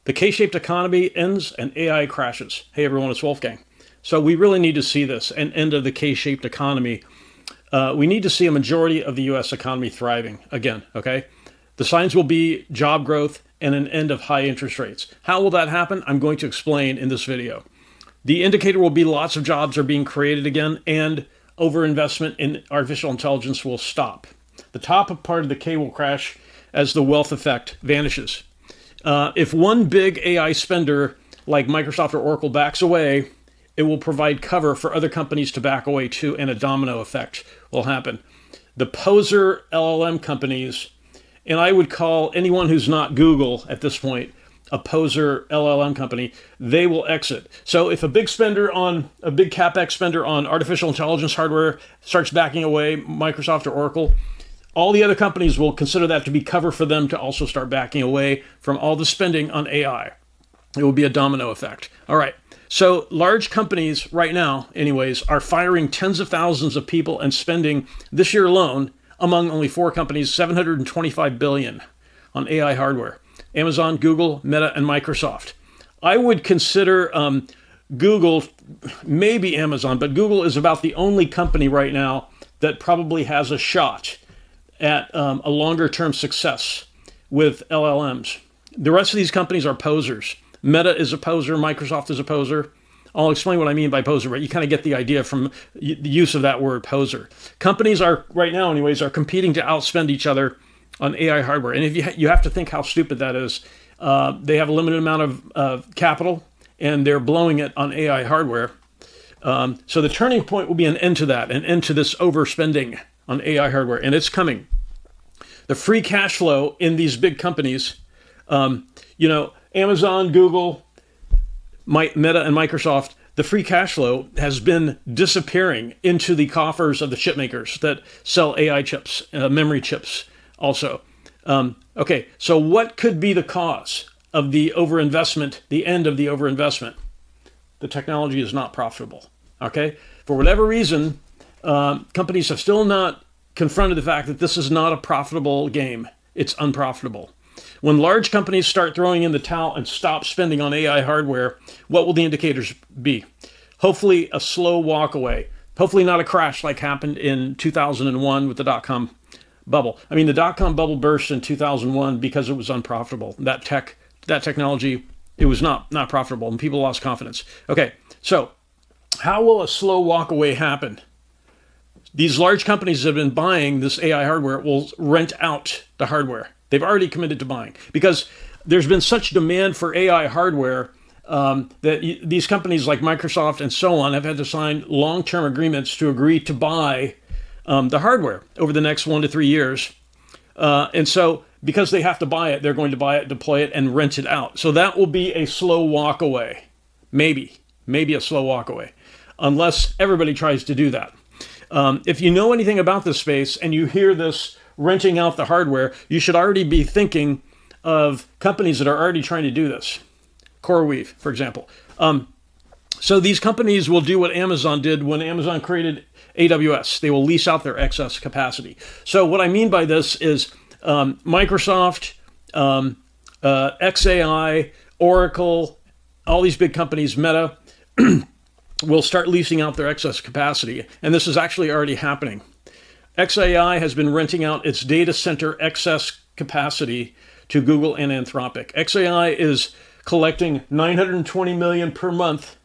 The K-shaped economy ends and AI crashes. Hey everyone, it's Wolfgang. So we really need to see this, an end of the K-shaped economy. We need to see a majority of the U.S. economy thriving again, okay? The signs will be job growth and an end of high interest rates. How will that happen? I'm going to explain in this video. The indicator will be lots of jobs are being created again, and overinvestment in artificial intelligence will stop. The top part of the K will crash as the wealth effect vanishes. If one big AI spender like Microsoft or Oracle backs away, it will provide cover for other companies to back away too, and a domino effect will happen. The poser LLM companies, and I would call anyone who's not Google at this point a poser LLM company, they will exit. So if a big CapEx spender on artificial intelligence hardware starts backing away, Microsoft or Oracle, all the other companies will consider that to be cover for them to also start backing away from all the spending on AI. It will be a domino effect. All right. So large companies right now, anyways, are firing tens of thousands of people and spending this year alone, among only 4 companies, $725 billion on AI hardware. Amazon, Google, Meta, and Microsoft. I would consider Google, maybe Amazon, but Google is about the only company right now that probably has a shot at a longer-term success with LLMs. The rest of these companies are posers. Meta is a poser. Microsoft is a poser. I'll explain what I mean by poser, but you kind of get the idea from the use of that word poser. Companies are, right now anyways, are competing to outspend each other on AI hardware. And if you have to think how stupid that is. They have a limited amount of capital, and they're blowing it on AI hardware. So the turning point will be an end to that, an end to this overspending on AI hardware, and it's coming. The free cash flow in these big companies, Amazon, Google, Meta, and Microsoft, the free cash flow has been disappearing into the coffers of the chip makers that sell AI chips, memory chips also. Okay, so what could be the cause of the overinvestment, the end of the overinvestment? The technology is not profitable, okay? For whatever reason, companies have still not confronted the fact that this is not a profitable game. It's unprofitable. When large companies start throwing in the towel and stop spending on AI hardware, what will the indicators be? Hopefully a slow walk away. Hopefully not a crash like happened in 2001 with the dot-com bubble. I mean, the dot-com bubble burst in 2001 because it was unprofitable. That technology, it was not profitable, and people lost confidence. Okay, so how will a slow walk away happen? These large companies that have been buying this AI hardware will rent out the hardware. They've already committed to buying because there's been such demand for AI hardware that these companies like Microsoft and so on have had to sign long-term agreements to agree to buy the hardware over the next 1 to 3 years. And so because they have to buy it, they're going to buy it, deploy it, and rent it out. So that will be a slow walk away. Maybe a slow walk away, unless everybody tries to do that. If you know anything about this space and you hear this renting out the hardware, you should already be thinking of companies that are already trying to do this. CoreWeave, for example. So these companies will do what Amazon did when Amazon created AWS. They will lease out their excess capacity. So what I mean by this is Microsoft, XAI, Oracle, all these big companies, Meta, will start leasing out their excess capacity. And this is actually already happening. XAI has been renting out its data center excess capacity to Google and Anthropic. XAI is collecting $920 million per month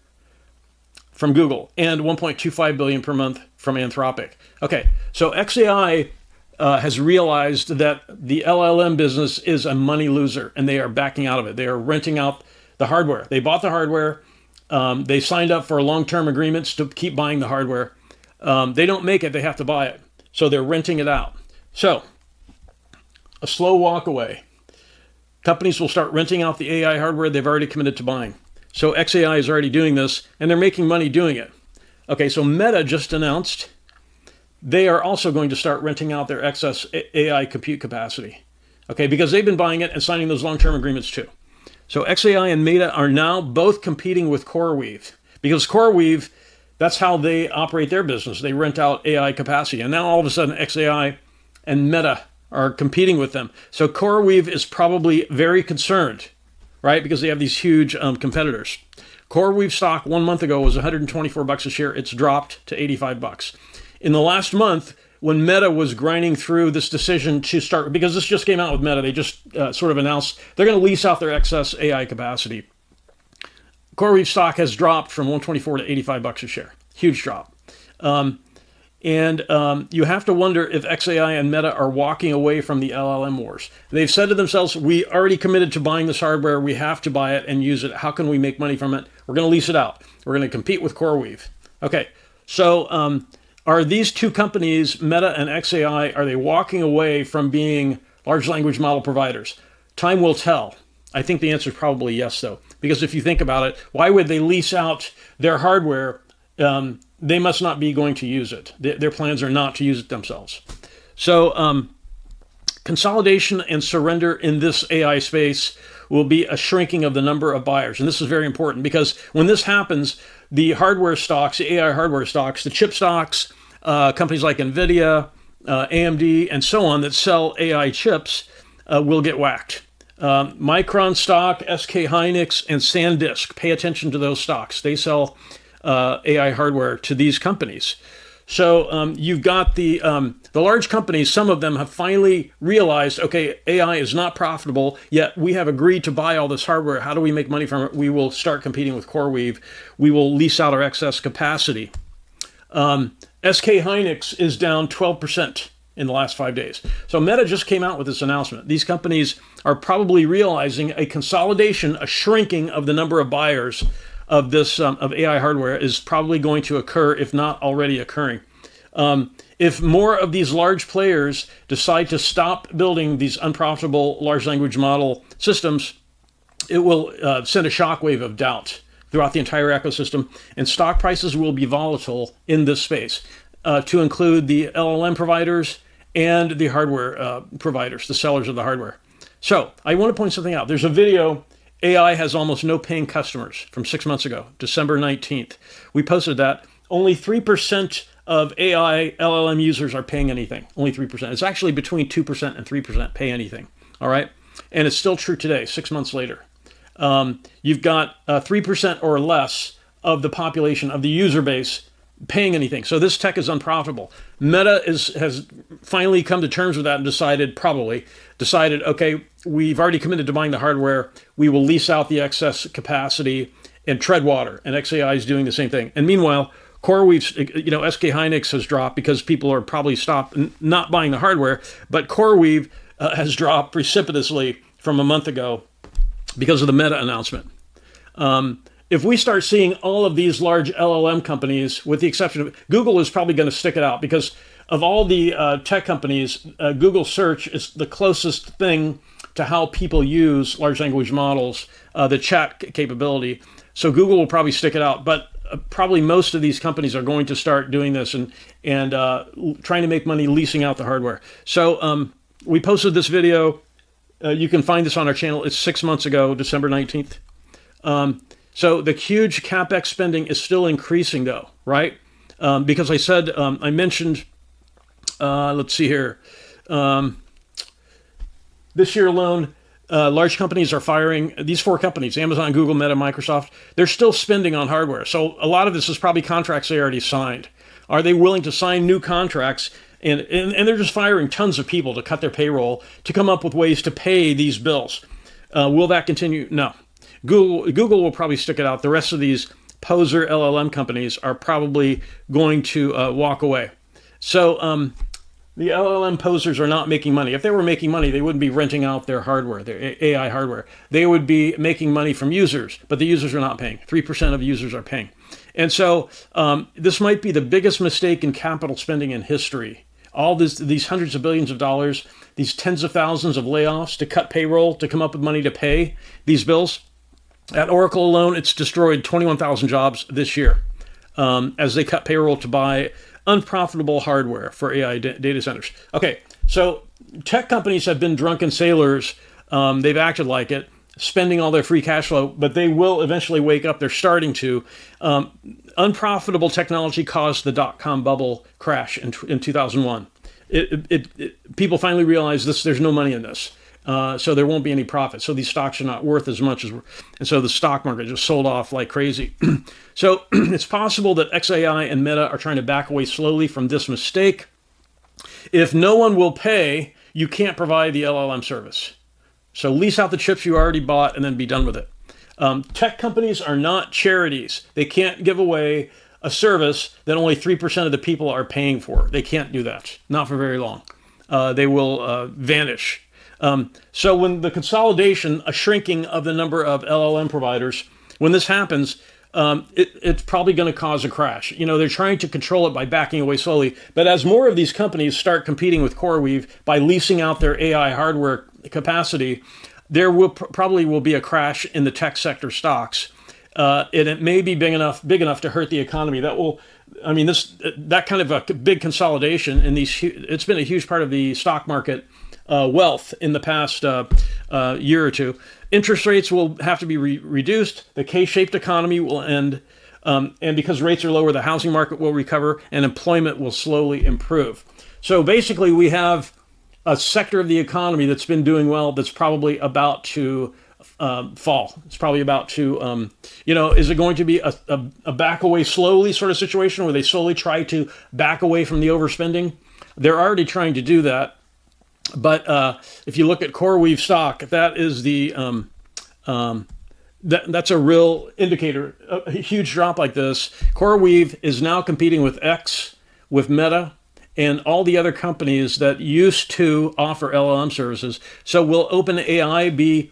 from Google and $1.25 billion per month from Anthropic. Okay, so XAI has realized that the LLM business is a money loser, and they are backing out of it. They are renting out the hardware. They bought the hardware. They signed up for long-term agreements to keep buying the hardware. They don't make it, they have to buy it. So they're renting it out. So a slow walk away. Companies will start renting out the AI hardware they've already committed to buying. So XAI is already doing this, and they're making money doing it. Okay, so Meta just announced they are also going to start renting out their excess AI compute capacity. Okay, because they've been buying it and signing those long-term agreements too. So XAI and Meta are now both competing with CoreWeave, because CoreWeave, that's how they operate their business. They rent out AI capacity. And now all of a sudden XAI and Meta are competing with them. So CoreWeave is probably very concerned right? Because they have these huge competitors. CoreWeave stock 1 month ago was 124 bucks a share. It's dropped to 85 bucks. In the last month, when Meta was grinding through this decision to start, because this just came out with Meta, they just sort of announced they're going to lease out their excess AI capacity. CoreWeave stock has dropped from 124 to 85 bucks a share. Huge drop. You have to wonder if XAI and Meta are walking away from the LLM wars. They've said to themselves, we already committed to buying this hardware. We have to buy it and use it. How can we make money from it? We're going to lease it out. We're going to compete with CoreWeave. Okay, so are these two companies, Meta and XAI, are they walking away from being large language model providers? Time will tell. I think the answer is probably yes, though. Because if you think about it, why would they lease out their hardware? They must not be going to use it. Their plans are not to use it themselves. So consolidation and surrender in this AI space will be a shrinking of the number of buyers. And this is very important because when this happens, the hardware stocks, the AI hardware stocks, the chip stocks, companies like NVIDIA, AMD, and so on that sell AI chips will get whacked. Micron stock, SK Hynix, and SanDisk. Pay attention to those stocks. They sell AI hardware to these companies. So you've got the large companies, some of them have finally realized, okay, AI is not profitable, yet we have agreed to buy all this hardware. How do we make money from it? We will start competing with CoreWeave. We will lease out our excess capacity. SK Hynix is down 12% in the last 5 days. So Meta just came out with this announcement. These companies are probably realizing a consolidation, a shrinking of the number of buyers of this of AI hardware is probably going to occur, if not already occurring. If more of these large players decide to stop building these unprofitable large language model systems, it will send a shockwave of doubt throughout the entire ecosystem, and stock prices will be volatile in this space, to include the LLM providers and the hardware providers, the sellers of the hardware. So I want to point something out. There's a video. AI has almost no paying customers from 6 months ago, December 19th. We posted that. Only 3% of AI LLM users are paying anything. Only 3%. It's actually between 2% and 3% pay anything. All right. And it's still true today, 6 months later. You've got 3% or less of the population, of the user base, paying anything. So this tech is unprofitable. Meta has finally come to terms with that and decided, okay, we've already committed to buying the hardware. We will lease out the excess capacity and tread water. And XAI is doing the same thing. And meanwhile, CoreWeave's, SK Hynix has dropped because people are probably stopped not buying the hardware. But CoreWeave has dropped precipitously from a month ago because of the Meta announcement. If we start seeing all of these large LLM companies, with the exception of Google, is probably going to stick it out because of all the tech companies, Google search is the closest thing to how people use large language models, the chat capability. So Google will probably stick it out, but probably most of these companies are going to start doing this and trying to make money leasing out the hardware. So we posted this video. You can find this on our channel. It's 6 months ago, December 19th. So the huge CapEx spending is still increasing, though, right? Because I said, I mentioned, let's see here. This year alone, large companies are firing, these 4 companies, Amazon, Google, Meta, Microsoft, they're still spending on hardware. So a lot of this is probably contracts they already signed. Are they willing to sign new contracts? And they're just firing tons of people to cut their payroll to come up with ways to pay these bills. Will that continue? No. Google will probably stick it out. The rest of these poser LLM companies are probably going to walk away. So the LLM posers are not making money. If they were making money, they wouldn't be renting out their hardware, their AI hardware. They would be making money from users, but the users are not paying. 3% of users are paying. And so this might be the biggest mistake in capital spending in history. All these hundreds of billions of dollars, these tens of thousands of layoffs to cut payroll, to come up with money to pay these bills. At Oracle alone, it's destroyed 21,000 jobs this year as they cut payroll to buy unprofitable hardware for AI data centers. Okay, so tech companies have been drunken sailors. They've acted like it, spending all their free cash flow, but they will eventually wake up. They're starting to. Unprofitable technology caused the dot-com bubble crash in 2001. People finally realized there's no money in this. So there won't be any profit. So these stocks are not worth as much and so the stock market just sold off like crazy. So it's possible that XAI and Meta are trying to back away slowly from this mistake. If no one will pay, you can't provide the LLM service. So lease out the chips you already bought and then be done with it. Tech companies are not charities. They can't give away a service that only 3% of the people are paying for. They can't do that, not for very long. They will vanish. So when the consolidation, a shrinking of the number of LLM providers, when this happens, it's probably going to cause a crash. They're trying to control it by backing away slowly. But as more of these companies start competing with CoreWeave by leasing out their AI hardware capacity, there will probably be a crash in the tech sector stocks. And it may be big enough to hurt the economy. That kind of a big consolidation in these, it's been a huge part of the stock market wealth in the past year or two. Interest rates will have to be reduced. The K-shaped economy will end. And because rates are lower, the housing market will recover and employment will slowly improve. So basically, we have a sector of the economy that's been doing well that's probably about to fall. It's probably about to, is it going to be a back away slowly sort of situation where they slowly try to back away from the overspending? They're already trying to do that. But if you look at CoreWeave stock, that is that's a real indicator. A huge drop like this. CoreWeave is now competing with X, with Meta, and all the other companies that used to offer LLM services. So will OpenAI be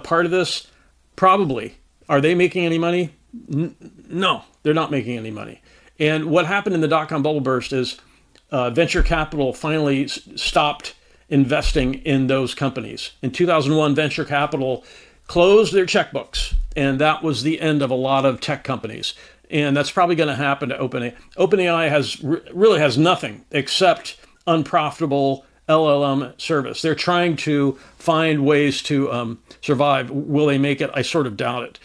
part of this? Probably. Are they making any money? No, they're not making any money. And what happened in the dot-com bubble burst is venture capital finally stopped investing in those companies. In 2001, venture capital closed their checkbooks, and that was the end of a lot of tech companies. And that's probably going to happen to OpenAI. OpenAI really has nothing except unprofitable LLM service. They're trying to find ways to survive. Will they make it? I sort of doubt it.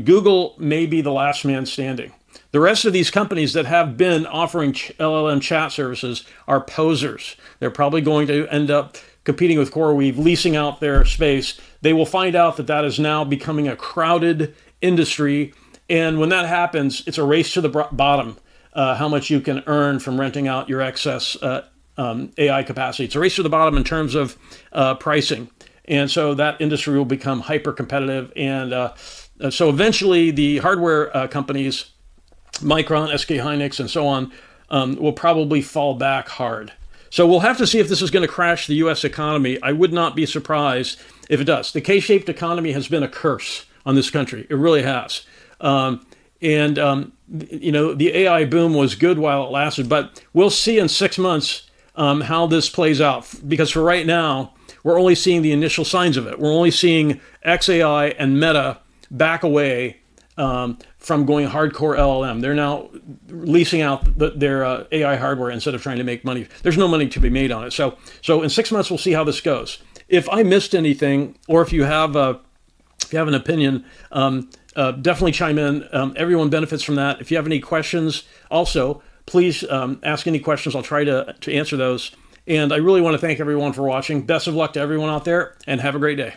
Google may be the last man standing. The rest of these companies that have been offering LLM chat services are posers. They're probably going to end up competing with CoreWeave, leasing out their space. They will find out that that is now becoming a crowded industry. And when that happens, it's a race to the bottom, how much you can earn from renting out your excess AI capacity. It's a race to the bottom in terms of pricing. And so that industry will become hyper competitive. And so eventually the hardware companies, Micron, SK Hynix, and so on, will probably fall back hard. So we'll have to see if this is going to crash the U.S. economy. I would not be surprised if it does. The K-shaped economy has been a curse on this country. It really has. The AI boom was good while it lasted, but we'll see in 6 months how this plays out. Because for right now, we're only seeing the initial signs of it. We're only seeing XAI and Meta back away from going hardcore LLM. They're now leasing out their AI hardware instead of trying to make money. There's no money to be made on it. So in 6 months, we'll see how this goes. If I missed anything, or if you have an opinion, definitely chime in. Everyone benefits from that. If you have any questions, also, please ask any questions. I'll try to answer those. And I really want to thank everyone for watching. Best of luck to everyone out there, and have a great day.